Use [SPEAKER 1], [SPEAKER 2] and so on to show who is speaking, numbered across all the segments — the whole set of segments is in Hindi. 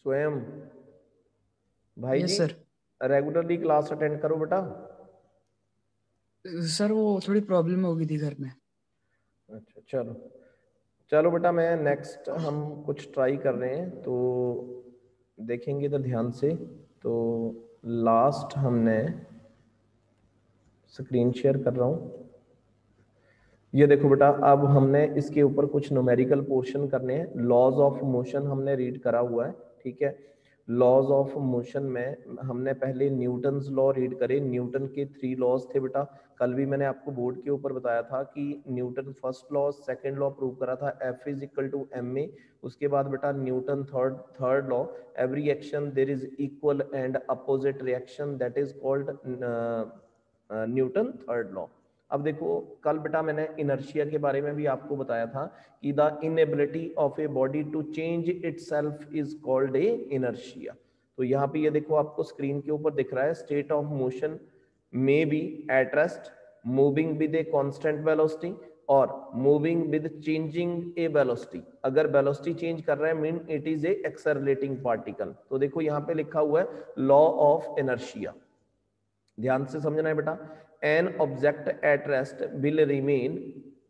[SPEAKER 1] स्वयं भाई
[SPEAKER 2] यस
[SPEAKER 1] जी,
[SPEAKER 2] सर।
[SPEAKER 1] रेगुलरली क्लास अटेंड करो बेटा।
[SPEAKER 2] सर वो थोड़ी प्रॉब्लम हो गई थी घर में।
[SPEAKER 1] अच्छा चलो, चलो बेटा, मैं नेक्स्ट हम कुछ ट्राई कर रहे हैं तो देखेंगे तो ध्यान से। तो लास्ट हमने स्क्रीन शेयर कर रहा हूँ। ये देखो बेटा, अब हमने इसके ऊपर कुछ न्यूमेरिकल पोर्शन करने हैं। लॉज ऑफ मोशन हमने रीड करा हुआ है, ठीक है। लॉज ऑफ मोशन में हमने पहले न्यूटन्स लॉ रीड करे। न्यूटन के 3 लॉज थे बेटा। कल भी मैंने आपको बोर्ड के ऊपर बताया था कि Newton first law second law prove करा था, F is equal to M A. उसके बाद बेटा Newton third law, every action there is equal and opposite reaction, that is called Newton third law. अब देखो, कल बेटा मैंने इनर्शिया के बारे में भी आपको बताया था कि the inability of a body to change itself is called a inertia. तो यहाँ पे ये देखो, आपको स्क्रीन के ऊपर दिख रहा है, state of motion may be at rest, moving with a constant velocity और moving with changing a velocity. अगर वेलोसिटी चेंज कर रहा है mean it is a accelerating particle. तो देखो यहाँ पे लिखा हुआ है लॉ ऑफ इनर्शिया, ध्यान से समझना है बेटा। An object at rest will remain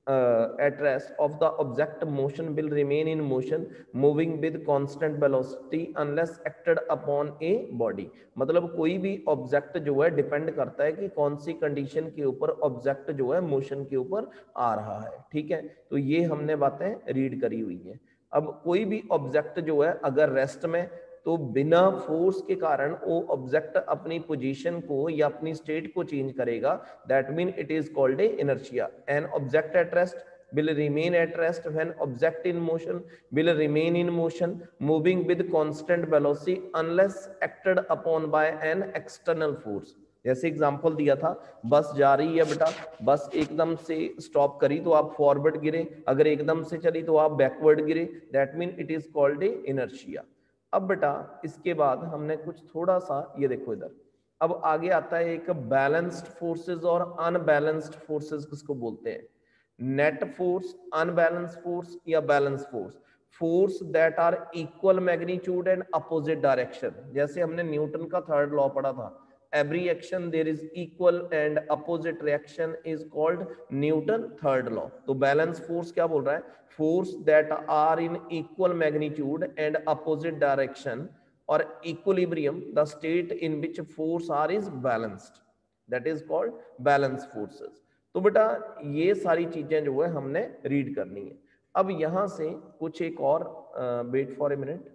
[SPEAKER 1] at rest of the object motion will remain in motion moving with constant velocity unless acted upon a body। मतलब कोई भी ऑब्जेक्ट जो है डिपेंड करता है कि कौन सी कंडीशन के ऊपर ऑब्जेक्ट जो है मोशन के ऊपर आ रहा है, ठीक है। तो ये हमने बातें रीड करी हुई हैं। अब कोई भी ऑब्जेक्ट जो है अगर रेस्ट में, तो बिना फोर्स के कारण वो ऑब्जेक्ट अपनी पोजीशन को या अपनी स्टेट को चेंज करेगा, that mean it is called a inertia. An object at rest will remain at rest when object in motion will remain in motion moving with constant velocity unless acted upon by an external force। जैसे एग्जांपल दिया था, बस जा रही है बेटा, बस एकदम से स्टॉप करी तो आप फॉरवर्ड गिरे, अगर एकदम से चली तो आप बैकवर्ड गिरे, that mean it is called a inertia. अब बेटा इसके बाद हमने कुछ थोड़ा सा, ये देखो इधर, अब आगे आता है एक बैलेंस्ड फोर्सेस और अनबैलेंस्ड फोर्सेस किसको बोलते हैं। नेट फोर्स, अनबैलेंस फोर्स या balance force. Force that are equal magnitude and opposite direction. जैसे हमने न्यूटन का थर्ड लॉ पढ़ा था, every action there is equal and opposite reaction is called Newton third law. तो बैलेंस फोर्स क्या बोल रहा है, force that are in equal magnitude and opposite direction और equilibrium, the state in which force are is balanced, that is called balance forces. तो बेटा ये सारी चीजें जो है हमने रीड करनी है। अब यहां से कुछ एक और, वेट फॉर ए मिनट।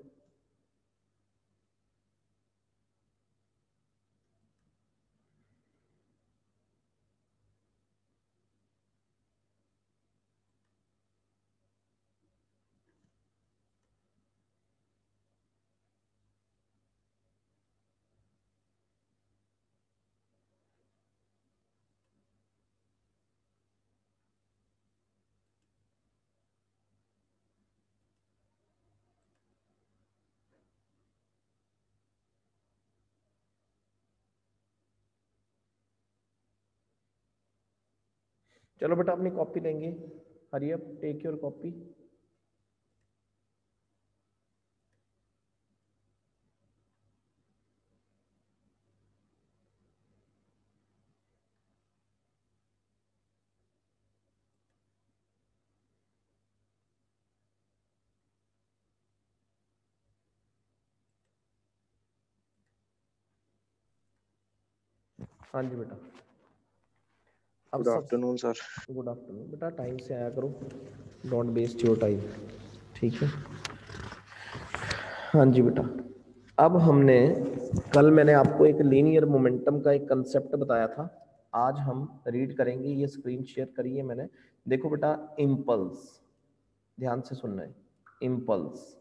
[SPEAKER 1] चलो बेटा अपनी कॉपी लेंगे, hurry up, take your copy. हाँ जी बेटा। अब
[SPEAKER 3] गुड
[SPEAKER 1] सब,
[SPEAKER 3] आफ्टरनून सर।
[SPEAKER 1] गुड आफ्टरनून बेटा, टाइम से आया करो, डोंट वेस्ट योर टाइम, ठीक है। हाँ जी बेटा, अब हमने, कल मैंने आपको एक लीनियर मोमेंटम का एक कंसेप्ट बताया था, आज हम रीड करेंगे। ये स्क्रीन शेयर करिए मैंने। देखो बेटा, इम्पल्स, ध्यान से सुनना है, इम्पल्स।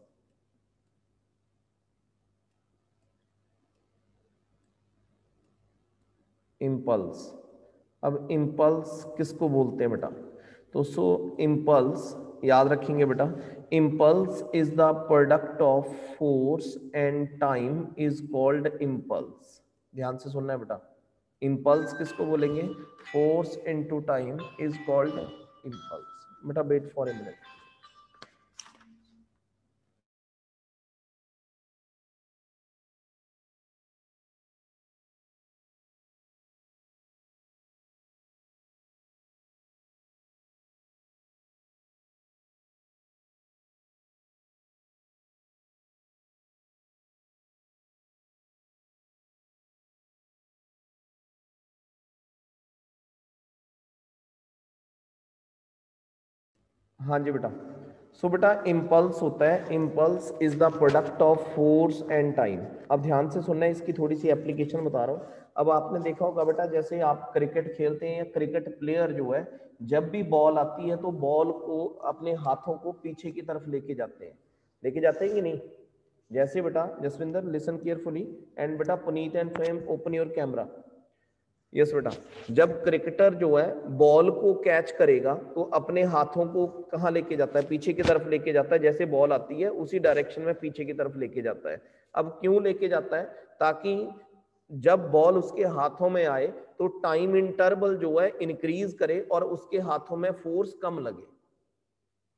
[SPEAKER 1] इम्पल्स, अब इम्पल्स किसको बोलते हैं बेटा, तो इम्पल्स याद रखेंगे बेटा, impulse is the product of force and time is called impulse. ध्यान से सुनना है बेटा, इम्पल्स किसको बोलेंगे, force into time is called impulse. बेटा वेट फॉर ए मिनट। हाँ जी बेटा। सो बेटा इम्पल्स होता है, impulse is the product of force and time. अब ध्यान से सुनना है, इसकी थोड़ी सी एप्लीकेशन बता रहा हूँ। अब आपने देखा होगा बेटा, जैसे आप क्रिकेट खेलते हैं, क्रिकेट प्लेयर जो है जब भी बॉल आती है तो बॉल को अपने हाथों को पीछे की तरफ लेके जाते हैं कि नहीं? जैसे बेटा जसविंदर लिसन केयरफुली, एंड बेटा पुनीत एंड स्वयं ओपन योर कैमरा। यस बेटा, जब क्रिकेटर जो है बॉल को कैच करेगा तो अपने हाथों को कहाँ लेके जाता है? पीछे की तरफ लेके जाता है। जैसे बॉल आती है उसी डायरेक्शन में पीछे की तरफ लेके जाता है। अब क्यों लेके जाता है? ताकि जब बॉल उसके हाथों में आए तो टाइम इंटरवल जो है इंक्रीज करे और उसके हाथों में फोर्स कम लगे।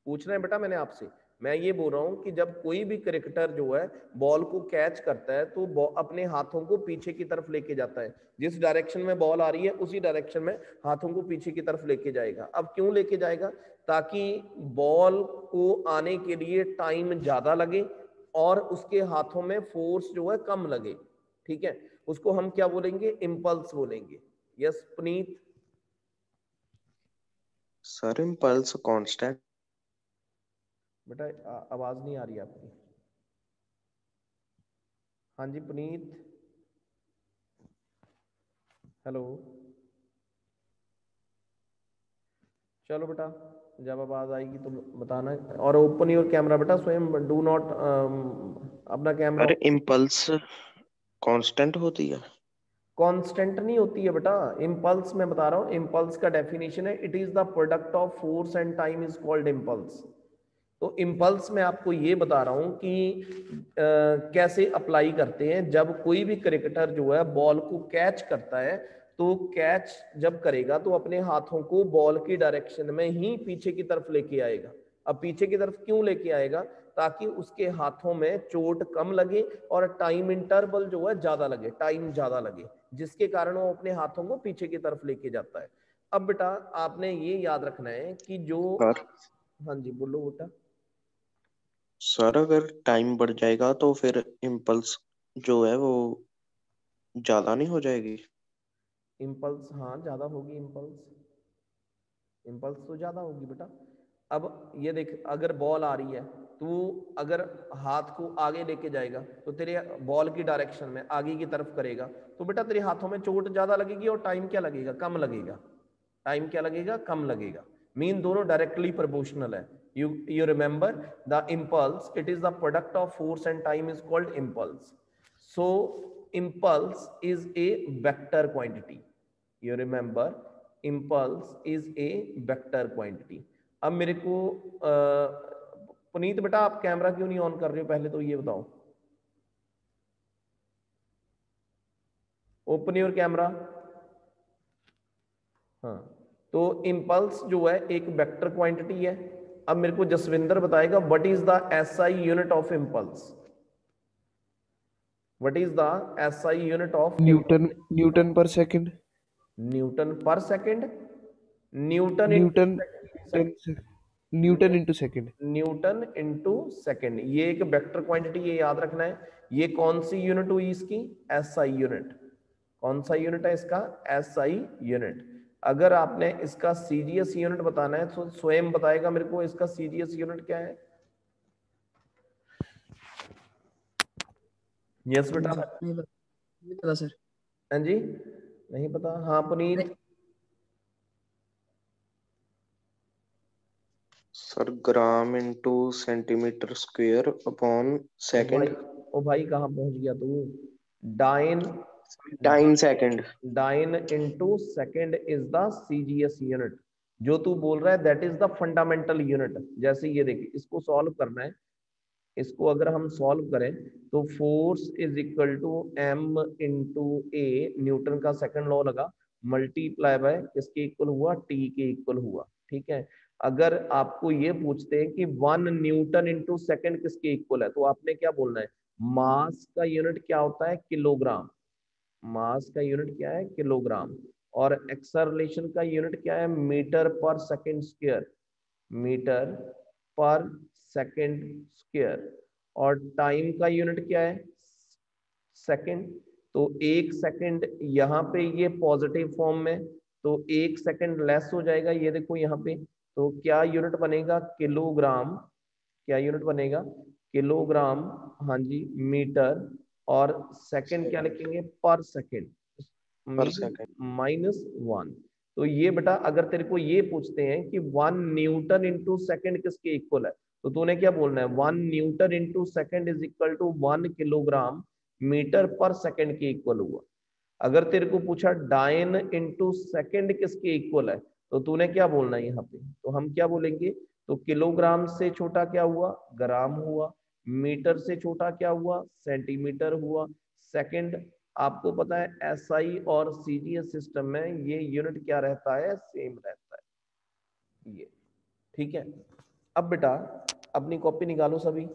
[SPEAKER 1] पूछ रहे हैं बेटा मैंने आपसे, मैं ये बोल रहा हूं कि जब कोई भी क्रिकेटर जो है बॉल को कैच करता है तो अपने हाथों को पीछे की तरफ लेके जाता है। जिस डायरेक्शन में बॉल आ रही है उसी डायरेक्शन में हाथों को पीछे की तरफ लेके जाएगा। अब क्यों लेके जाएगा? ताकि बॉल को आने के लिए टाइम ज्यादा लगे और उसके हाथों में फोर्स जो है कम लगे। ठीक है, उसको हम क्या बोलेंगे? इम्पल्स बोलेंगे। Yes Puneet.
[SPEAKER 3] Sir impulse constant.
[SPEAKER 1] बेटा आवाज नहीं आ रही आपकी। हाँ जी पुनीत, हेलो। चलो बेटा, जब आवाज आएगी तो बताना। और ओपन योर कैमरा बेटा, स्वयं डू नॉट अपना कैमरा।
[SPEAKER 3] सर इम्पल्स कांस्टेंट होती है।
[SPEAKER 1] कांस्टेंट नहीं होती है बेटा। इम्पल्स मैं बता रहा हूँ, इम्पल्स का डेफिनेशन है it is the product of force and time is called impulse. तो इम्पल्स में आपको ये बता रहा हूं कि कैसे अप्लाई करते हैं। जब कोई भी क्रिकेटर जो है बॉल को कैच करता है तो कैच जब करेगा तो अपने हाथों को बॉल की डायरेक्शन में ही पीछे की तरफ लेके आएगा। अब पीछे की तरफ क्यों लेके आएगा? ताकि उसके हाथों में चोट कम लगे और टाइम इंटरवल जो है ज्यादा लगे, टाइम ज्यादा लगे, जिसके कारण वो अपने हाथों को पीछे की तरफ लेके जाता है। अब बेटा आपने ये याद रखना है कि जो,
[SPEAKER 3] सर
[SPEAKER 1] हाँ जी बोलो बेटा।
[SPEAKER 3] सर अगर टाइम बढ़ जाएगा तो फिर इम्पल्स जो है वो ज्यादा नहीं हो जाएगी।
[SPEAKER 1] इम्पल्स हाँ ज्यादा होगी, इम्पल्स इम्पल्स तो ज्यादा होगी बेटा। अब ये देख, अगर बॉल आ रही है तो अगर हाथ को आगे लेके जाएगा तो तेरे बॉल की डायरेक्शन में आगे की तरफ करेगा तो बेटा तेरे हाथों में चोट ज्यादा लगेगी और टाइम क्या लगेगा? कम लगेगा। टाइम क्या लगेगा? कम लगेगा। मीन दोनों डायरेक्टली प्रोपोर्शनल है। You remember the impulse, it is the product of force and time is called impulse. So impulse is a vector quantity. You remember impulse is a vector quantity. अब मेरे को पुनीत बेटा आप कैमरा क्यों नहीं ऑन कर रहे हो? पहले तो ये बताओ। Open your camera. हाँ, तो इम्पल्स जो है एक वेक्टर क्वांटिटी है। अब मेरे को जसविंदर बताएगा what is the SI unit of impulse. What is the SI unit of
[SPEAKER 4] Newton Newton पर सेकंड।
[SPEAKER 1] न्यूटन पर second? Newton
[SPEAKER 4] Newton
[SPEAKER 1] into
[SPEAKER 4] Newton into second.
[SPEAKER 1] Newton into second, ये एक वेक्टर क्वांटिटी, ये याद रखना है। ये कौन सी यूनिट हुई इसकी? SI unit. कौन सा यूनिट है इसका? SI unit. अगर आपने इसका सीजीएस यूनिट बताना है तो स्वयं बताएगा मेरे को इसका सीजीएस यूनिट क्या है। यस बेटा।
[SPEAKER 2] नहीं पता सर।
[SPEAKER 1] हाँ जी, नहीं पता? हाँ Puneet.
[SPEAKER 3] Sir gram into centimetre square upon
[SPEAKER 1] ओ भाई,
[SPEAKER 3] सेकंड।
[SPEAKER 1] ओ भाई कहाँ पहुंच गया तू? Dyne,
[SPEAKER 3] time second.
[SPEAKER 1] Dyne into second is the CGS unit. जो तू बोल रहा है that is the fundamental unit. जैसे ये देखिए, इसको सॉल्व करना है। इसको अगर हम सॉल्व करें तो force is equal to M into A, Newton का सेकंड लॉ लगा, मल्टीप्लाई बाय किसके इक्वल हुआ? टी के इक्वल हुआ। ठीक है, अगर आपको ये पूछते हैं कि 1 न्यूटन इंटू सेकेंड किसके इक्वल है तो आपने क्या बोलना है? मास का यूनिट क्या होता है? किलोग्राम। मास का यूनिट क्या है? किलोग्राम। और एक्सेलरेशन का यूनिट क्या है? मीटर पर सेकंड स्क्वायर। मीटर पर सेकंड स्क्वायर। और टाइम का यूनिट क्या है? सेकंड। तो एक सेकंड यहाँ पे ये पॉजिटिव फॉर्म में, तो एक सेकंड लेस हो जाएगा, ये देखो यहाँ पे। तो क्या यूनिट बनेगा किलोग्राम, क्या यूनिट बनेगा किलोग्राम, हाँ जी मीटर, और सेकंड क्या लिखेंगे पर सेकंड,
[SPEAKER 3] पर सेकंड।
[SPEAKER 1] -1। तो ये बेटा अगर तेरे को ये पूछते हैं कि 1 न्यूटन इंटू सेकेंड किसके इक्वल है, तो तूने क्या बोलना है 1 Newton into second is equal to 1 kilogram metre पर सेकंड के इक्वल हुआ। अगर तेरे को पूछा डायन इंटू सेकेंड किसके इक्वल है, तो तूने क्या बोलना है यहाँ पे, तो हम क्या बोलेंगे, तो किलोग्राम से छोटा क्या हुआ ग्राम हुआ, मीटर से छोटा क्या हुआ सेंटीमीटर हुआ, सेकंड आपको पता है एसआई और सीजीएस सिस्टम में ये यूनिट क्या रहता है सेम रहता है ये, ठीक है। अब बेटा अपनी कॉपी निकालो सभी,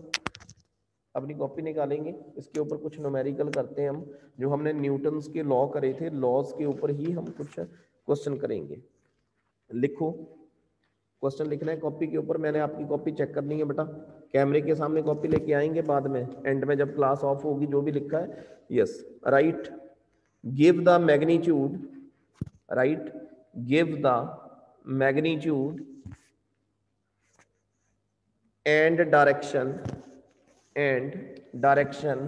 [SPEAKER 1] अपनी कॉपी निकालेंगे, इसके ऊपर कुछ न्यूमेरिकल करते हैं हम, जो हमने न्यूटन्स के लॉ करे थे लॉज के ऊपर ही हम कुछ क्वेश्चन करेंगे। लिखो, क्वेश्चन लिखना है कॉपी के ऊपर, मैंने आपकी कॉपी चेक करनी है बेटा, कैमरे के सामने कॉपी लेके आएंगे बाद में एंड में जब क्लास ऑफ होगी, जो भी लिखा है yes right. Give the magnitude, right, give the magnitude and direction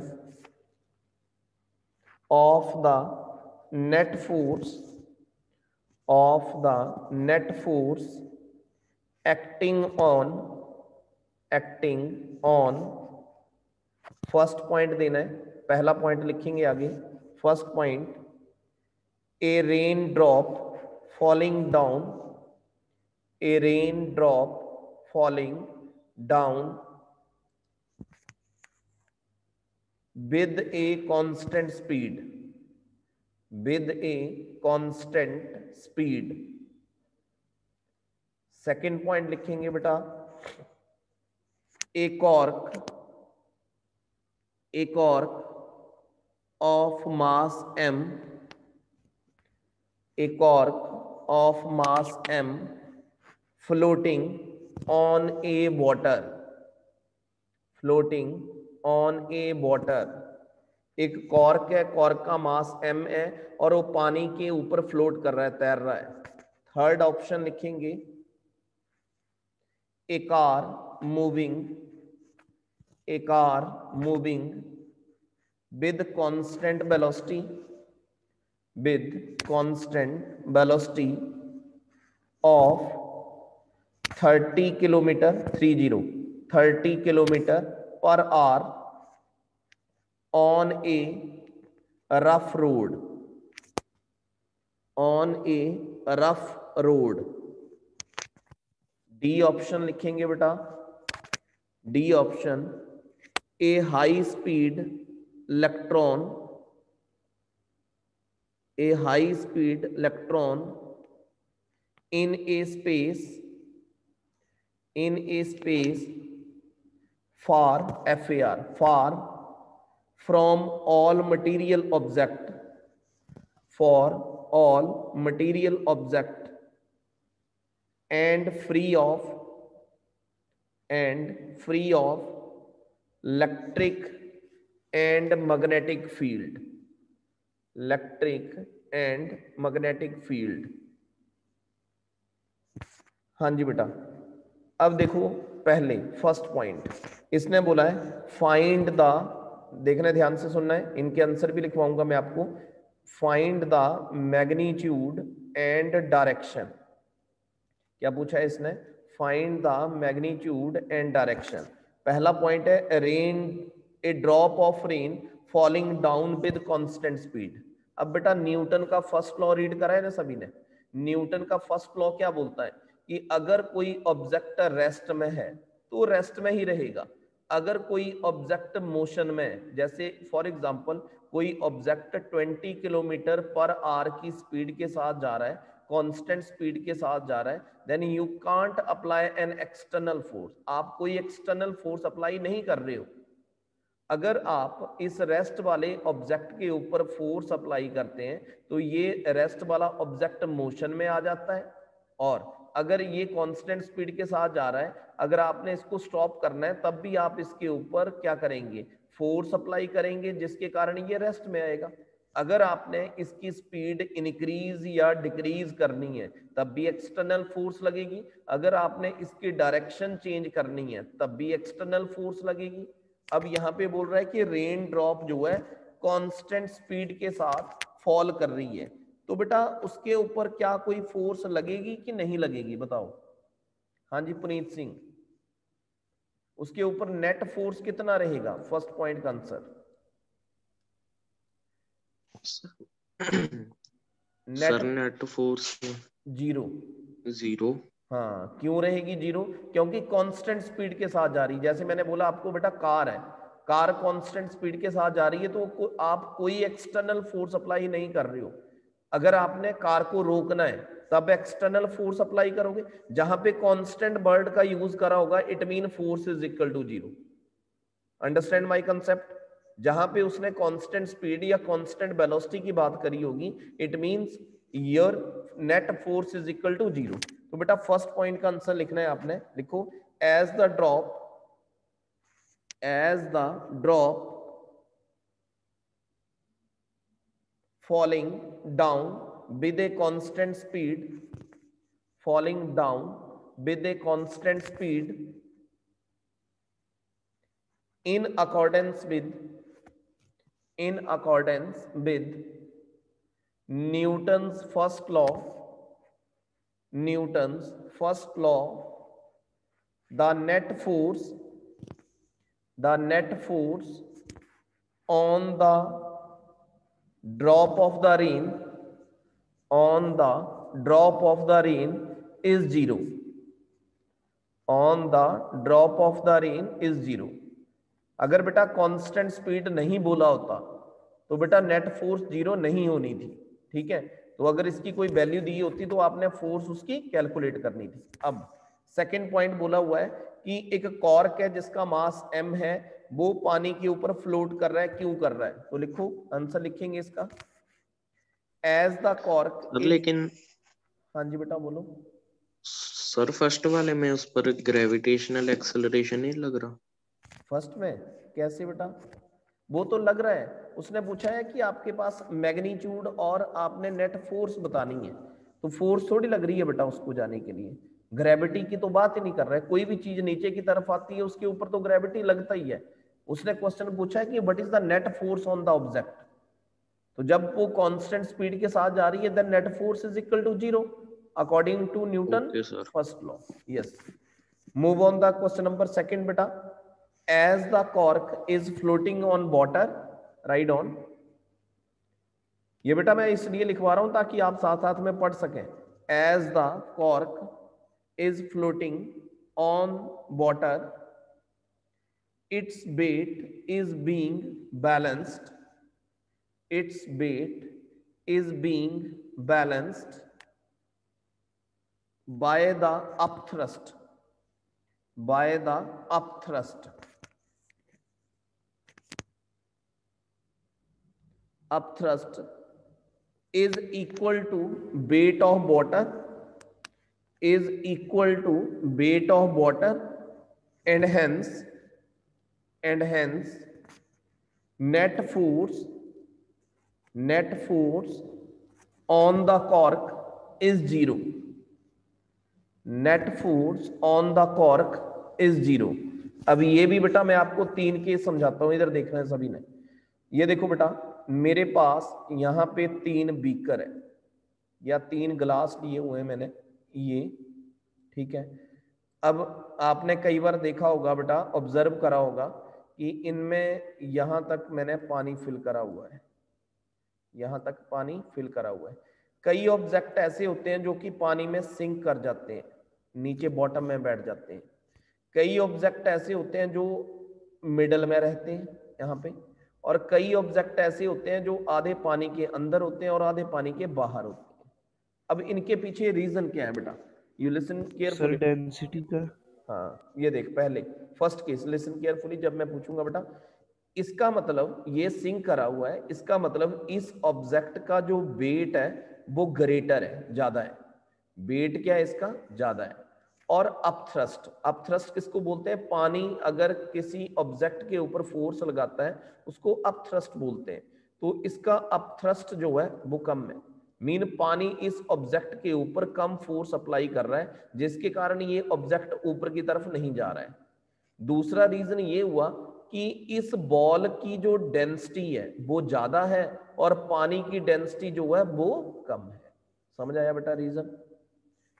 [SPEAKER 1] of the net force acting on first point देना है, पहला पॉइंट लिखेंगे आगे, first point A rain drop falling down, A rain drop falling down with a constant speed, with a constant speed। Second point लिखेंगे बेटा a cork of mass m, a cork of mass m floating on a water, floating on a water। एक कॉर्क है, कॉर्क का मास m है और वो पानी के ऊपर फ्लोट कर रहा है, तैर रहा है। थर्ड ऑप्शन लिखेंगे a car moving with constant velocity, of 30 kilometre 30 kilometre per our on a rough road। D option लिखेंगे बेटा, D option A high speed electron in a space far from all material object and free of electric and magnetic field। हाँ जी बेटा, अब देखो पहले फर्स्ट पॉइंट इसने बोला है फाइंड द, देखना ध्यान से सुनना है, इनके आंसर भी लिखवाऊंगा मैं आपको। Find the magnitude and direction, क्या पूछा है इसने, find the magnitude and direction. पहला पॉइंट है rain, A drop of rain falling down with constant speed. अब बेटा न्यूटन का फर्स्ट लॉ रीड करा है ना सभी ने, न्यूटन का फर्स्ट लॉ क्या बोलता है कि अगर कोई ऑब्जेक्ट रेस्ट में है तो रेस्ट में ही रहेगा, अगर कोई ऑब्जेक्ट मोशन में, जैसे फॉर एग्जांपल कोई ऑब्जेक्ट 20 किलोमीटर पर आवर की स्पीड के साथ जा रहा है, कांस्टेंट स्पीड के साथ जा रहा है, then you can't apply an external force, आप कोई एक्सटर्नल फोर्स अप्लाई नहीं कर रहे हो। अगर आप इस रेस्ट वाले ऑब्जेक्ट के ऊपर फोर्स अप्लाई करते हैं तो ये रेस्ट वाला ऑब्जेक्ट मोशन में आ जाता है, और अगर ये कांस्टेंट स्पीड के साथ जा रहा है, अगर आपने इसको स्टॉप करना है तब भी आप इसके ऊपर क्या करेंगे, फोर्स अप्लाई करेंगे, जिसके कारण ये रेस्ट में आएगा। अगर आपने इसकी स्पीड इंक्रीज या डिक्रीज करनी है तब भी एक्सटर्नल फोर्स लगेगी, अगर आपने इसकी डायरेक्शन चेंज करनी है तब भी एक्सटर्नल फोर्स लगेगी। अब यहाँ पे बोल रहा है कि रेन ड्रॉप जो है कांस्टेंट स्पीड के साथ फॉल कर रही है, तो बेटा उसके ऊपर क्या कोई फोर्स लगेगी कि नहीं लगेगी बताओ। हाँ जी पुनीत सिंह, उसके ऊपर नेट फोर्स कितना रहेगा, फर्स्ट पॉइंट का answer.
[SPEAKER 3] Sir net force
[SPEAKER 1] zero.
[SPEAKER 3] 0।
[SPEAKER 1] हाँ क्यों रहेगी जीरो, क्योंकि कांस्टेंट स्पीड के साथ जा रही है। जैसे मैंने बोला आपको बेटा कार है, कार कांस्टेंट स्पीड के साथ जा रही है तो आप कोई एक्सटर्नल फोर्स अप्लाई नहीं कर रहे हो। अगर आपने कार को रोकना है तब एक्सटर्नल फोर्स अप्लाई करोगे, जहां पे कांस्टेंट वर्ड का यूज करा होगा it mean force is equal to zero. Understand my concept. जहां पे उसने कांस्टेंट स्पीड या कांस्टेंट वेलोसिटी की बात करी होगी it means your net force is equal to zero. तो बेटा फर्स्ट पॉइंट का आंसर लिखना है आपने, लिखो as the drop falling down with a constant speed, falling down with a constant speed in accordance with Newton's first law, the net force on the drop of the rain is zero. On the drop of the rain is zero. अगर बेटा कांस्टेंट स्पीड नहीं बोला होता तो बेटा नेट फोर्स जीरो नहीं होनी थी, ठीक है। तो अगर इसकी कोई वैल्यू दी होती तो आपने फोर्स उसकी कैलकुलेट करनी थी। अब सेकंड पॉइंट बोला हुआ है कि एक कॉर्क है जिसका मास m है, वो पानी के ऊपर फ्लोट कर रहा है, क्यों कर रहा है, तो लिखो आंसर लिखेंगे इसका एज द कॉर्क।
[SPEAKER 3] लेकिन
[SPEAKER 1] हाँ जी बेटा बोलो।
[SPEAKER 3] सर फर्स्ट वाले में उस पर ग्रेविटेशनल एक्सेलरेशन नहीं लग रहा।
[SPEAKER 1] फर्स्ट में कैसे बेटा, वो तो लग रहा है, उसने पूछा है कि आपके पास मैग्नीट्यूड और आपने नेट फोर्स बतानी है, तो फोर्स थोड़ी लग रही है बेटा उसको जाने के लिए। ग्रेविटी की तो बात ही नहीं कर रहा है, कोई भी चीज नीचे की तरफ आती है उसके ऊपर तो ग्रेविटी लगता ही है। उसने क्वेश्चन पूछा है कि what is the net force on the object, तो जब वो कांस्टेंट स्पीड के साथ जा रही है then net force is equal to zero according to Newton first law. Yes, move on the question number second बेटा। As the cork is floating on water, ride on। ये बेटा मैं इसलिए लिखवा रहा हूं ताकि आप साथ साथ में पढ़ सकें। As the cork is floating on water, its weight is being balanced. Its weight is being balanced by the upthrust. By the upthrust. Upthrust is equal to weight of water, and hence net force on the cork is zero. Net force on the cork is zero। अब ये भी बेटा मैं आपको 3 केस समझाता हूं, इधर देखना है सभी ने। ये देखो बेटा, मेरे पास यहाँ पे 3 बीकर है या 3 ग्लास लिए हुए हैं मैंने, ये ठीक है। अब आपने कई बार देखा होगा बेटा, ऑब्जर्व करा होगा कि इनमें यहाँ तक मैंने पानी फिल करा हुआ है, यहाँ तक पानी फिल करा हुआ है। कई ऑब्जेक्ट ऐसे होते हैं जो कि पानी में सिंक कर जाते हैं, नीचे बॉटम में बैठ जाते हैं। कई ऑब्जेक्ट ऐसे होते हैं जो मिडल में रहते हैं यहाँ पे, और कई ऑब्जेक्ट ऐसे होते हैं जो आधे पानी के अंदर होते हैं और आधे पानी के बाहर होते हैं। अब इनके पीछे रीजन क्या है बेटा, यू लिसन केयरफुली।
[SPEAKER 4] डेंसिटी का।
[SPEAKER 1] हाँ ये देख, पहले फर्स्ट केस लिसन केयरफुली, जब मैं पूछूंगा बेटा इसका मतलब ये सिंक करा हुआ है, इसका मतलब इस ऑब्जेक्ट का जो वेट है वो ग्रेटर है, ज्यादा है। वेट क्या है इसका, ज्यादा है। और अपथ्रस्ट किसको बोलते हैं, पानी अगर किसी ऑब्जेक्ट के ऊपर फोर्स लगाता है उसको अपथ्रस्ट बोलते हैं। तो इसका अपथ्रस्ट जो है वो कम है, मीन पानी इस ऑब्जेक्ट के ऊपर कम फोर्स अप्लाई कर रहा है, जिसके कारण ये ऑब्जेक्ट ऊपर की तरफ नहीं जा रहा है। दूसरा रीजन ये हुआ कि इस बॉल की जो डेंसिटी है वो ज्यादा है और पानी की डेंसिटी जो है वो कम है। समझ आया बेटा रीजन?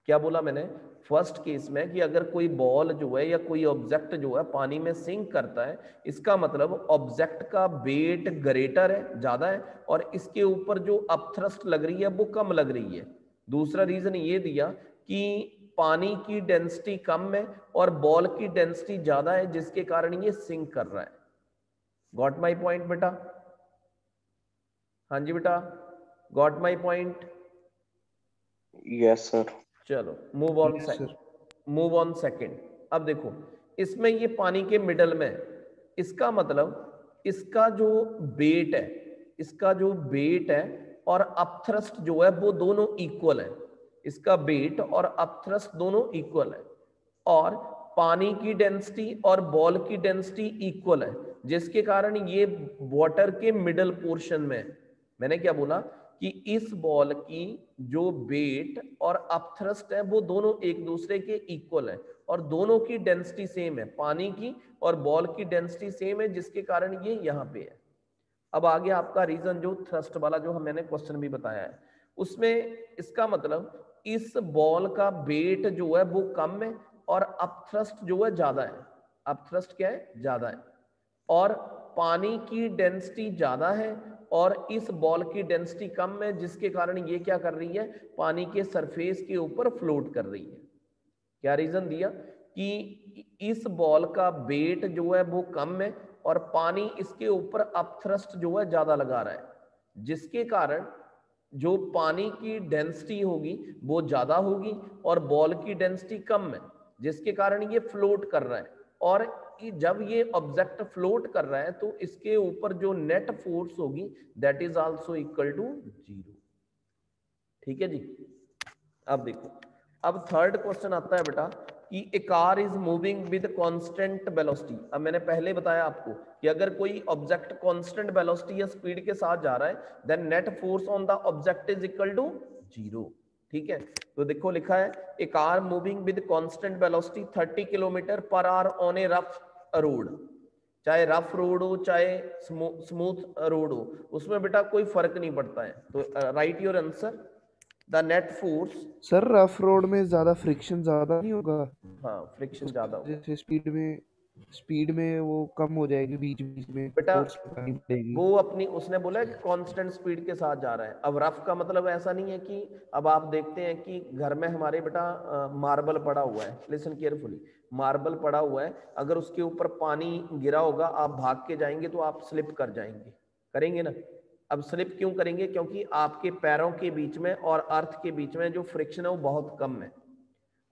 [SPEAKER 1] क्या बोला मैंने? फर्स्ट केस में कि अगर कोई बॉल जो है या कोई ऑब्जेक्ट जो है पानी में सिंक करता है, इसका मतलब ऑब्जेक्ट का वेट ग्रेटर है, ज्यादा है, और इसके ऊपर जो अपथ्रस्ट लग रही है वो कम लग रही है। दूसरा रीजन ये दिया कि पानी की डेंसिटी कम है और बॉल की डेंसिटी ज्यादा है, जिसके कारण ये सिंक कर रहा है। गॉट माई पॉइंट बेटा? हाँ जी बेटा, got my point?
[SPEAKER 3] Yes sir.
[SPEAKER 1] चलो move on
[SPEAKER 4] Yes, sir.
[SPEAKER 1] Move on second. अब देखो इसमें ये पानी के मिडल में, इसका मतलब इसका जो वेट है, इसका जो वेट है और अपथ्रस्ट जो है वो दोनों इक्वल है। इसका वेट और अपथ्रस्ट दोनों इक्वल है और पानी की डेंसिटी और बॉल की डेंसिटी इक्वल है, जिसके कारण ये वाटर के मिडल पोर्शन में है। मैंने क्या बोला कि इस बॉल की जो वेट और अपथ्रस्ट है वो दोनों एक दूसरे के इक्वल है और दोनों की डेंसिटी सेम है, पानी की और बॉल की डेंसिटी सेम है, जिसके कारण ये यहाँ पे है। अब आगे आपका रीजन जो थ्रस्ट वाला जो मैंने क्वेश्चन भी बताया है, उसमें इसका मतलब इस बॉल का वेट जो है वो कम है और अपथ्रस्ट जो है ज्यादा है। अपथ्रस्ट क्या है? ज्यादा है। और पानी की डेंसिटी ज्यादा है और इस बॉल की डेंसिटी कम है, जिसके कारण ये क्या कर रही है? पानी के सरफेस के ऊपर फ्लोट कर रही है। क्या रीजन दिया कि इस बॉल का वेट जो है वो कम है और पानी इसके ऊपर अपथ्रस्ट जो है ज्यादा लगा रहा है, जिसके कारण जो पानी की डेंसिटी होगी वो ज्यादा होगी और बॉल की डेंसिटी कम है, जिसके कारण ये फ्लोट कर रहा है। और जब ये ऑब्जेक्ट फ्लोट कर रहा है तो इसके ऊपर जो नेट फोर्स होगी that is also equal to 0। ठीक है जी। अब देखो, अब थर्ड क्वेश्चन आता है बेटा कि a car is moving with constant velocity. अब मैंने पहले बताया आपको कि अगर कोई ऑब्जेक्ट कांस्टेंट वेलोसिटी या स्पीड के साथ जा रहा है then net force on the object is equal to 0। ठीक है, तो देखो लिखा है a car moving with constant velocity 30 kilometre per hour on a rough road. चाहे रफ रोड हो चाहे स्मूथ रोड हो, उसमें बेटा कोई फर्क नहीं पड़ता है। तो right your answer. The net force,
[SPEAKER 4] sir rough road में ज्यादा फ्रिक्शन ज्यादा नहीं होगा?
[SPEAKER 1] हाँ फ्रिक्शन ज्यादा होगा
[SPEAKER 4] जैसे स्पीड में वो कम हो जाएगी, बीच बीच में
[SPEAKER 1] बेटा।
[SPEAKER 4] फोर्स लगानी पड़ेगी।
[SPEAKER 1] वो अपनी उसने बोला है कि कांस्टेंट स्पीड के साथ जा रहा है। अब रफ का मतलब ऐसा नहीं है कि अब आप देखते हैं कि घर में हमारे बेटा मार्बल पड़ा हुआ है, लिसन केयरफुली, मार्बल पड़ा हुआ है, अगर उसके ऊपर पानी गिरा होगा आप भाग के जाएंगे तो आप स्लिप कर जाएंगे, करेंगे ना? अब स्लिप क्यों करेंगे? क्योंकि आपके पैरों के बीच में और अर्थ के बीच में जो फ्रिक्शन है वो बहुत कम है।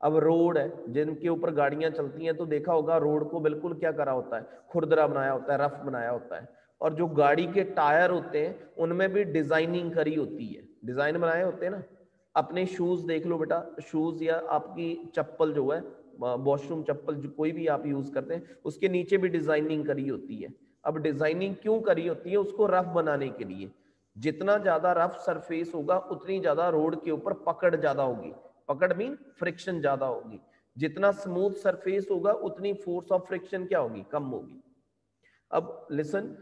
[SPEAKER 1] अब रोड है जिनके ऊपर गाड़ियां चलती हैं तो देखा होगा रोड को बिल्कुल क्या करा होता है? खुरदरा बनाया होता है, रफ बनाया होता है। और जो गाड़ी के टायर होते हैं उनमें भी डिजाइनिंग करी होती है, डिजाइन बनाए होते हैं ना। अपने शूज देख लो बेटा, शूज या आपकी चप्पल जो है, वॉशरूम चप्पल जो कोई भी आप यूज करते हैं, उसके नीचे भी डिजाइनिंग करी होती है। अब डिजाइनिंग क्यों करी होती है? उसको रफ बनाने के लिए। जितना ज्यादा रफ सरफेस होगा उतनी ज्यादा रोड के ऊपर पकड़ ज्यादा होगी, पकड़ मीन फ्रिक्शन ज्यादा होगी। जितना स्मूथ सरफेस होगा उतनी फोर्स ऑफ फ्रिक्शन क्या होगी? कम होगी। अब लिसन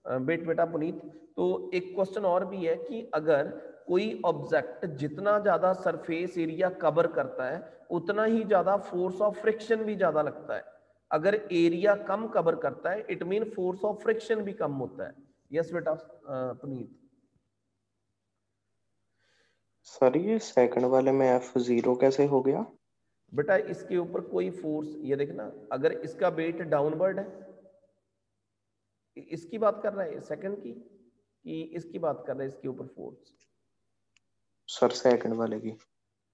[SPEAKER 1] बेटा पुनीत, तो एक क्वेश्चन और भी है कि अगर कोई ऑब्जेक्ट जितना ज्यादा सरफेस एरिया कवर करता है उतना ही ज्यादा फोर्स ऑफ फ्रिक्शन भी ज्यादा लगता है। अगर एरिया कम कवर करता है it mean force of friction भी कम होता है। यस बेटा पुनीत।
[SPEAKER 3] सर ये सेकंड वाले में F0 कैसे हो गया?
[SPEAKER 1] बेटा इसके ऊपर कोई फोर्स, ये देखना, अगर इसका वेट डाउनवर्ड है, इसकी बात कर रहा है सेकंड की कि इसकी बात कर रहा है, इसके ऊपर फोर्स
[SPEAKER 3] सर सेकंड वाले की।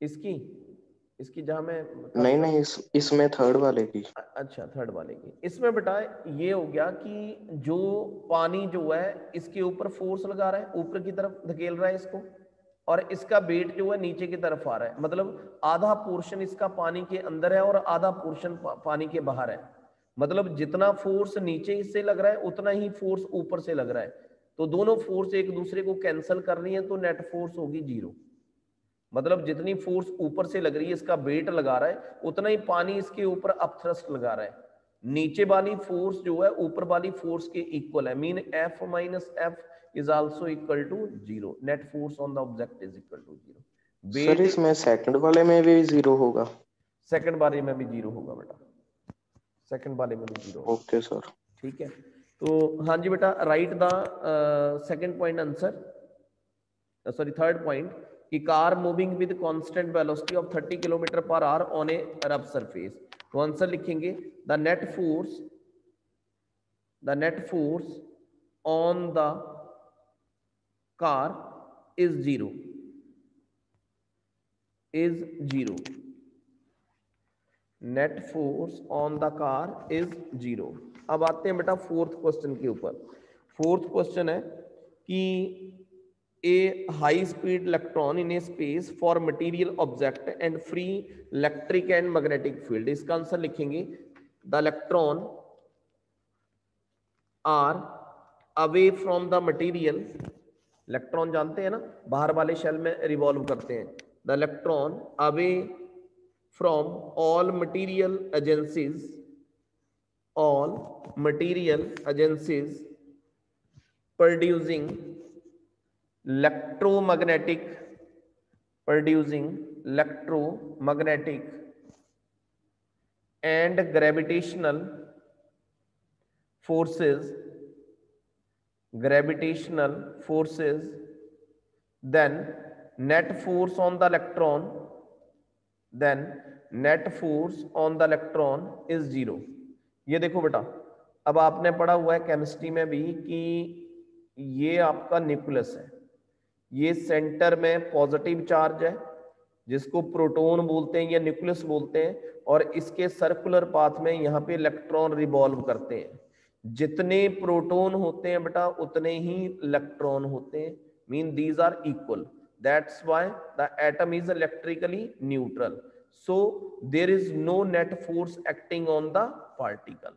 [SPEAKER 1] इसकी जहां मैं
[SPEAKER 3] नहीं इसमें थर्ड वाले की।
[SPEAKER 1] अच्छा थर्ड वाले की। इसमें बेटा ये हो गया कि जो पानी जो है इसके ऊपर फोर्स लगा रहा है, ऊपर की तरफ धकेल रहा है इसको, और इसका वेट जो है नीचे की तरफ आ रहा है। मतलब आधा पोर्शन इसका पानी के अंदर है और आधा पोर्शन पानी के बाहर है। मतलब जितना फोर्स नीचे इससे लग रहा है उतना ही फोर्स ऊपर से लग रहा है। तो दोनों फोर्स एक दूसरे को कैंसिल कर रही है, तो नेट फोर्स होगी 0। मतलब जितनी फोर्स ऊपर से लग रही है, इसका वेट लगा रहा है, उतना ही पानी इसके ऊपर अपथ्रस्ट लगा रहा है। नीचे वाली फोर्स जो है ऊपर वाली फोर्स के इक्वल है, mean F minus F is also equal to 0। Net force on the object is equal to 0।
[SPEAKER 3] Sir इसमें सेकंड वाले में भी 0 होगा?
[SPEAKER 1] सेकंड वाले में भी 0 होगा बेटा, सेकंड वाले में भी 0 होगा।
[SPEAKER 3] Okay sir.
[SPEAKER 1] ठीक है, तो हाँ जी बेटा, right the second point answer, sorry third point, कि car moving with constant velocity of 30 kilometre per hour on a rough surface. तो आंसर लिखेंगे the net force on the car is 0, net force on the car is 0। अब आते हैं बेटा फोर्थ क्वेश्चन के ऊपर। फोर्थ क्वेश्चन है कि a high speed electron in a space for material object and free electric and magnetic field. इसका आंसर लिखेंगे the electron are away from the material. Electron जानते हैं ना, बाहर वाले शेल में रिवॉल्व करते हैं। The electron away from all material agencies producing electromagnetic and gravitational forces, then net force on the electron is 0। ये देखो बेटा, अब आपने पढ़ा हुआ है केमिस्ट्री में भी कि ये आपका न्यूक्लियस है, ये सेंटर में पॉजिटिव चार्ज है जिसको प्रोटॉन बोलते हैं या न्यूक्लियस बोलते हैं, और इसके सर्कुलर पाथ में यहाँ पे इलेक्ट्रॉन रिवॉल्व करते हैं। जितने प्रोटॉन होते हैं बेटा उतने ही इलेक्ट्रॉन होते हैं, mean these are equal, that's why the atom is electrically neutral, so there is no net force acting on the particle.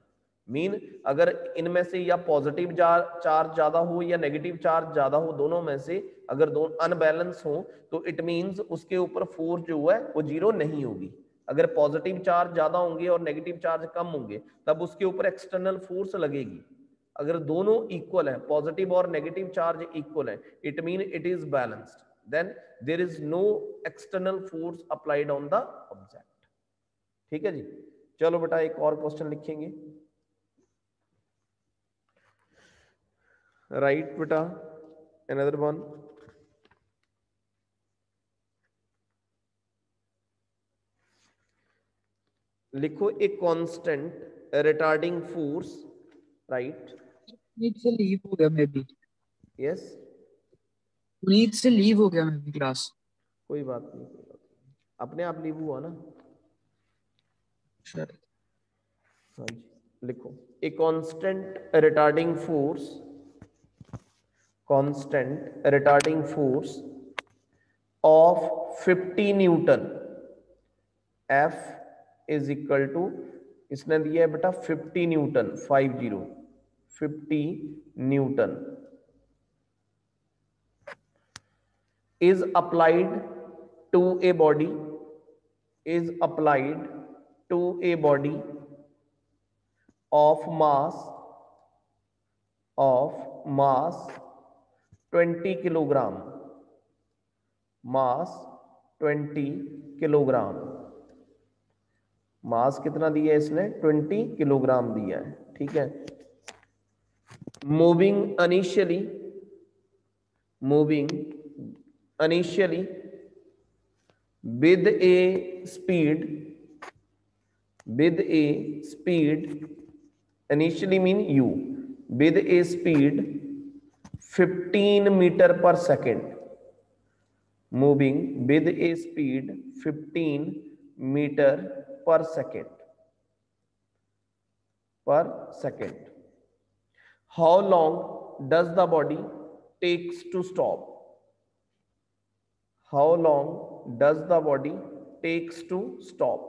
[SPEAKER 1] Mean अगर इनमें से या पॉजिटिव चार्ज ज्यादा हो या नेगेटिव चार्ज ज्यादा हो, दोनों में से अगर दोनों अनबैलेंस हो, तो इट मींस उसके ऊपर फोर्स जो है वो 0 नहीं होगी। अगर पॉजिटिव चार्ज ज्यादा होंगे और नेगेटिव चार्ज कम होंगे, तब उसके ऊपर एक्सटर्नल फोर्स लगेगी। अगर दोनों इक्वल है, पॉजिटिव और नेगेटिव चार्ज इक्वल है, it mean it is balanced, then there is no external force applied on the object. ठीक है जी, चलो बेटा एक और क्वेश्चन लिखेंगे। राइट बेटा, another one, लिखो a constant retarding force, right.
[SPEAKER 2] Puneet से लीव हो गया मैं भी।
[SPEAKER 1] यस,
[SPEAKER 2] पुनीत से लीव हो गया मैं भी क्लास।
[SPEAKER 1] कोई बात नहीं, अपने आप लीव हुआ ना।
[SPEAKER 2] सर
[SPEAKER 1] हाँ जी, लिखो a constant retarding force of 50 newton, F is equal to, इसने दिया है बेटा 50 newton, 50 newton is applied to a body of mass 20 kilogram, mass 20 kilogram. Mass कितना दिया है इसने? 20 किलोग्राम दिया है। ठीक है, moving initially with a speed initially mean u, with a speed 15 meter per second, moving with a speed 15 meter per second, how long does the body takes to stop? How long does the body takes to stop?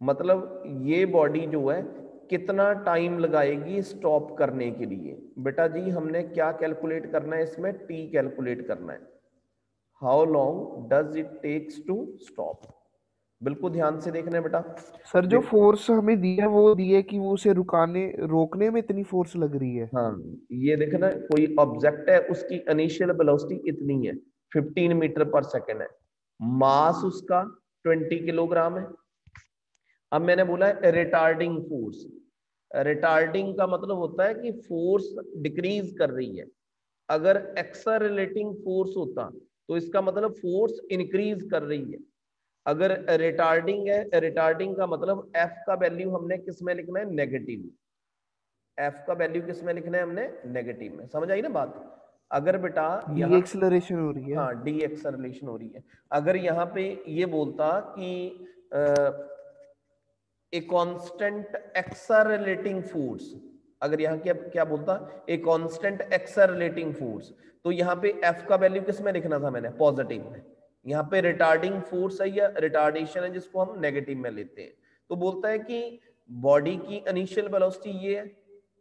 [SPEAKER 1] मतलब ये बॉडी जो है कितना टाइम लगाएगी स्टॉप करने के लिए? बेटा जी हमने क्या कैलकुलेट करना है इसमें? टी कैलकुलेट करना है। How long does it takes to stop? बिल्कुल ध्यान से देखना है बेटा।
[SPEAKER 4] सर जो फोर्स हमें दी है वो दी है कि वो उसे रोकने में इतनी फोर्स लग रही है।
[SPEAKER 1] हाँ ये देखना, कोई ऑब्जेक्ट है उसकी इनिशियल वेलोसिटी इतनी है 15 मीटर पर सेकेंड है, मास उसका 20 किलोग्राम है। अब मैंने बोला है रिटार्डिंग फोर्स। रिटार्डिंग का मतलब होता है कि फोर्स डिक्रीज कर रही है। अगर एक्सेलरेटिंग फोर्स होता तो इसका मतलब फोर्स इंक्रीज कर रही है। अगर रिटार्डिंग है, रिटार्डिंग का मतलब एफ का वैल्यू हमने किस में लिखना है? नेगेटिव। एफ का वैल्यू किस में लिखना है हमने? नेगेटिव में। समझ आई ना बात? अगर बेटा
[SPEAKER 4] डी
[SPEAKER 1] यहाँ,
[SPEAKER 4] एक्सेलरेशन हो रही है।
[SPEAKER 1] हाँ डी एक्सेलरेशन हो रही है। अगर यहाँ पे ये बोलता कि ए कांस्टेंट एक्सेलरेटिंग फोर्स, अगर यहाँ क्या क्या बोलता? ए कांस्टेंट एक्सेलरेटिंग फोर्स, तो यहाँ पे एफ का वैल्यू किस में लिखना था मैंने? पॉजिटिव में। यहाँ पे रिटार्डिंग फोर्स है या रिटार्डेशन है जिसको हम नेगेटिव में लेते हैं। तो बोलता है कि बॉडी की इनिशियल वेलोसिटी ये है,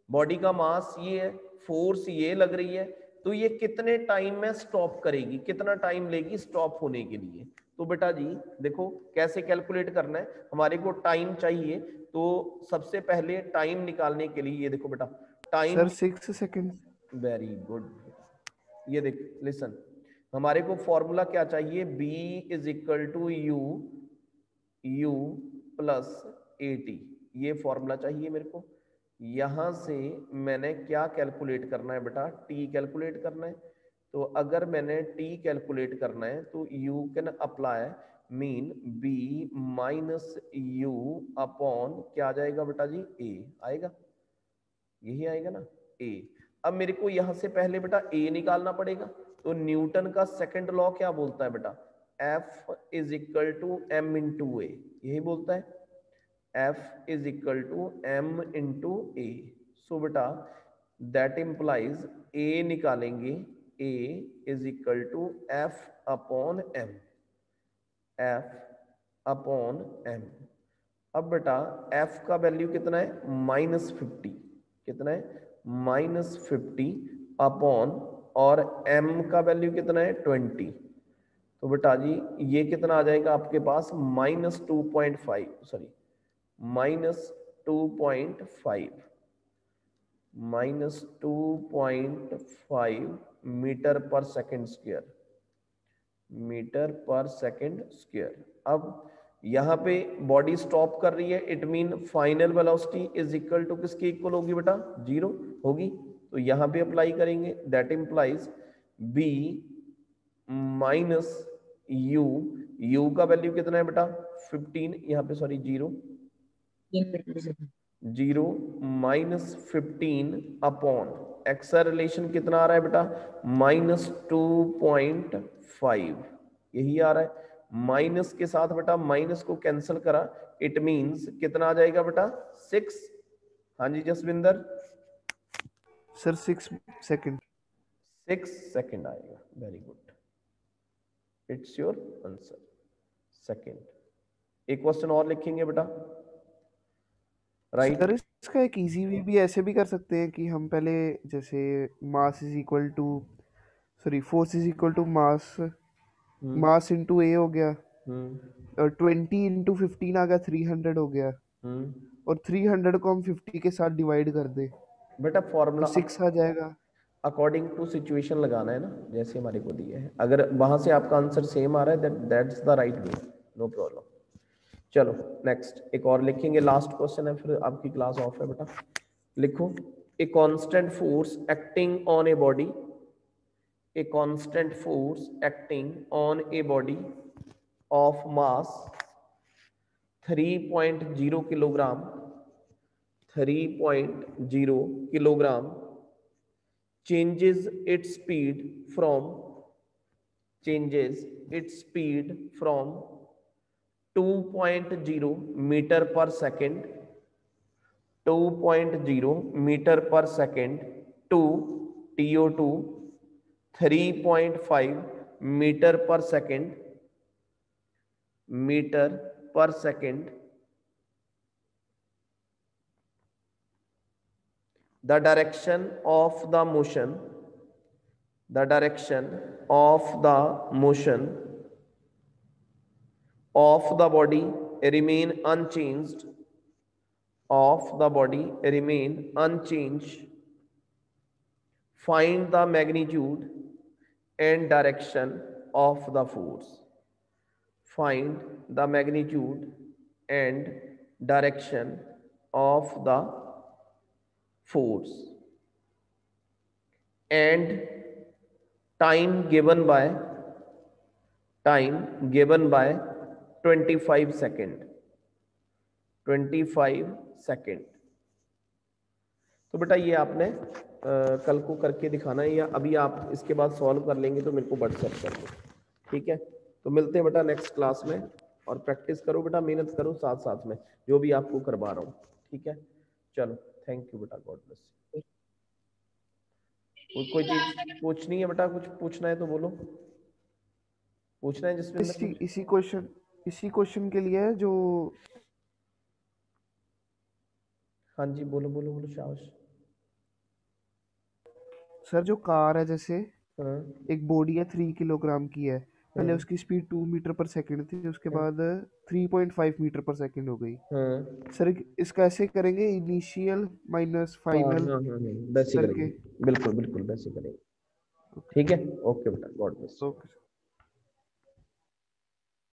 [SPEAKER 1] बॉडी का मास ये है, फोर्स ये लग रही है, तो ये कितने टाइम में स्टॉप करेगी, कितना टाइम लेगी स्टॉप होने के लिए? तो बेटा जी देखो कैसे कैलकुलेट करना है। हमारे को टाइम चाहिए, तो सबसे पहले टाइम निकालने के लिए ये देखो बेटा time.
[SPEAKER 4] Sir 6 second.
[SPEAKER 1] Very good. ये देख लिसन, हमारे को फॉर्मूला क्या चाहिए? B is equal to U plus AT, ये फॉर्मूला चाहिए मेरे को। यहां से मैंने क्या कैलकुलेट करना है बेटा? T कैलकुलेट करना है। तो अगर मैंने T कैलकुलेट करना है तो you can apply mean B minus U upon क्या आ जाएगा बेटा जी? A आएगा, यही आएगा ना A। अब मेरे को यहां से पहले बेटा A निकालना पड़ेगा। तो न्यूटन का सेकंड लॉ क्या बोलता है बेटा? F is equal to M into a, यही बोलता है F is equal to M into a. So बेटा दैट इंप्लाइज A निकालेंगे, A is equal to F upon M, F upon M। अब बेटा F का वैल्यू कितना है? -50। कितना है? -50 अपॉन, और M का वैल्यू कितना है? 20। तो बेटा जी ये कितना आ जाएगा आपके पास? -2.5, सॉरी -2.5, -2.5 मीटर पर सेकंड स्क्वायर, मीटर पर सेकंड स्क्वायर। अब यहाँ पे बॉडी स्टॉप कर रही है, it mean final velocity is equal to किसके इक्वल होगी बेटा? 0 होगी। तो यहाँ पे अप्लाई करेंगे, that implies B minus U, U का वैल्यू कितना है बेटा? 15, यहाँ पे सॉरी 0 -15 अपॉन एक्सेलरेशन कितना आ रहा है बेटा? -2.5, यही आ रहा है। माइनस के साथ बेटा माइनस को कैंसिल करा, इट मींस कितना आ जाएगा बेटा? 6। हाँ जी जसविंदर?
[SPEAKER 4] Sir 6 second.
[SPEAKER 1] 6 सेकंड आएगा। Very good, it's your answer, second. एक क्वेश्चन और लिखेंगे बेटा, राइट?
[SPEAKER 4] सर इसका एक इजी वे भी ऐसे भी कर सकते हैं कि हम पहले जैसे mass is equal to force is equal to mass into a हो गया, और 20 इंटू 15 आ गया, 300 हो गया, और 300 को हम 50 के साथ डिवाइड कर दे
[SPEAKER 1] बेटा फॉर्मूला
[SPEAKER 4] तो 6 आ जाएगा।
[SPEAKER 1] अकॉर्डिंग टू सिचुएशन लगाना है ना, जैसे हमारे को दिए है। अगर वहां से आपका आंसर सेम आ रहा है that's the right way, no problem. चलो नेक्स्ट एक और लिखेंगे, लास्ट क्वेश्चन है, फिर आपकी क्लास ऑफ है बेटा। लिखो a constant force acting on a body, a constant force acting on a body of mass 3.0 kilogram, 3.0 kilogram changes its speed from 2.0 meter per second, 2.0 meter per second to TO2 3.5 meter per second, meter per second the direction of the motion, the direction of the motion of the body remain unchanged, of the body remain unchanged. Find the magnitude and direction of the force. Find the magnitude and direction of the force. And time given by 25 second 25 second. तो बेटा ये आपने कल को करके दिखाना है, या अभी आप इसके बाद सॉल्व कर लेंगे तो मेरे को व्हाट्सएप कर दो, ठीक है। तो मिलते हैं बेटा नेक्स्ट क्लास में, और प्रैक्टिस करो बेटा, मेहनत करो साथ साथ में जो भी आपको करवा रहा हूँ, ठीक है। चलो थैंक यू बेटा, गॉड ब्लेस। कोई चीज पूछनी है बेटा, कुछ पूछना है तो बोलो, पूछना है जिसमें
[SPEAKER 4] इसी क्वेश्चन के लिए है जो।
[SPEAKER 1] हाँ जी बोलो बोलो बोलो, शाबाश।
[SPEAKER 4] सर जो कार है, जैसे
[SPEAKER 1] हाँ
[SPEAKER 4] एक बॉडी है 3 किलोग्राम की है, पहले उसकी स्पीड 2 मीटर पर सेकंड थी, उसके बाद 3.5 मीटर पर सेकंड हो गई। सर इसका ऐसे करेंगे, इनिशियल माइनस फाइनल
[SPEAKER 1] वैसे करेंगे, बिल्कुल बिल्कुल वैसे करेंगे, ठीक है। ओके बेटा, गॉड ब्लेस।
[SPEAKER 4] ओके।